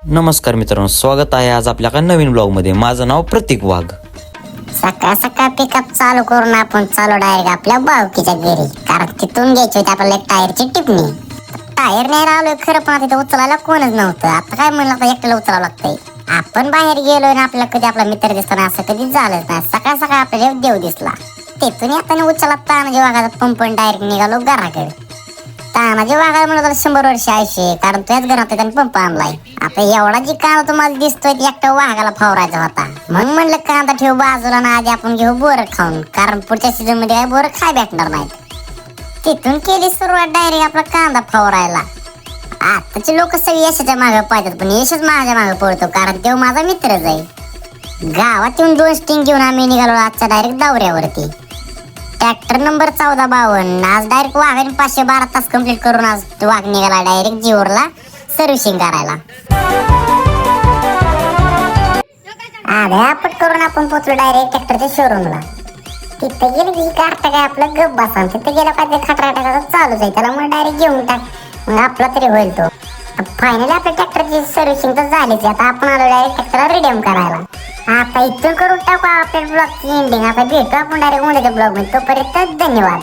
नमस्कार मित्रांनो, स्वागत आहे आज आपल्या एका नवीन ब्लॉग मध्ये. माझं नाव प्रतीक वाघ. सकाळ सकाळ पिकअप चालू करून आपण चालू डायरेक्ट आपल्या बावकीच्या घरी, कारण तिथून घ्यायची होती आपल्याला एक टायरची टिपणी. टायर नाही राहिलोय खरं, पण तिथे उचलायला कोणच नव्हतं. आता काय म्हणलं, आता एकट्याला उचलावं लागतंय. आपण बाहेर गेलोय ना, आपल्याला कधी आपला मित्र दिसतो ना, असं कधी झालंच नाही. सकाळ सकाळ आपल्याला देव दिसला. तिथून येताना उचला तानाजी वाघाचा पंप डायरेक्ट निघालो घराकडे. तानाजी वाघाला म्हणलं 100 वर्ष आयुष्य, कारण तुझ्याच घरात त्याने पंप आणलाय. आता एवढा जी कांदा तुम्हाला दिसतोय एकटा वाघाला फवारायचा होता. मग म्हणलं कांदा ठेव बाजूला ना, आधी आपण घेऊ बोर खाऊन, कारण पुढच्या सीझन मध्ये बोर खाय भेटणार नाहीत. तिथून केली सुरुवात डायरेक्ट आपला कांदा फवारायला. आताचे लोक सगळे यशाच्या मागे पाहतात, पण यशच माझ्या मागे पळतो, कारण तो माझा मित्रच आहे. गावात येऊन 2 स्टिंग घेऊन आम्ही निघालो आजच्या डायरेक्ट दौऱ्यावरती. Tractor number 1452. आज डायरेक्ट वाघाने 512 तास कंप्लीट करून आज वाघ निघाला डायरेक्ट जीवरला सर्व्हिसिंग करायला. आधी आपट करून आपण पोहोचलो डायरेक्ट ट्रॅक्टरच्या शोरूमला. तिथे गेले की काढता काय आपलं गप बसा, तिथे गेलं काय ते खटरा टाकायचं चालूच आहे, त्याला मग डायरेक्ट घेऊन टाक, मग आपला तरी होईल तो. फायनली आपल्या ट्रॅक्टरची सर्व्हिसिंग तर झालीच. आता आपण आलो डायरेक्ट ट्रॅक्टरला रिडीम करायला. आता इथून करून टाकू आपल्या ब्लॉगची एंडिंग. आता भेटू आपण डायरेक्ट उद्याच्या ब्लॉग मध्ये. तोपर्यंत धन्यवाद.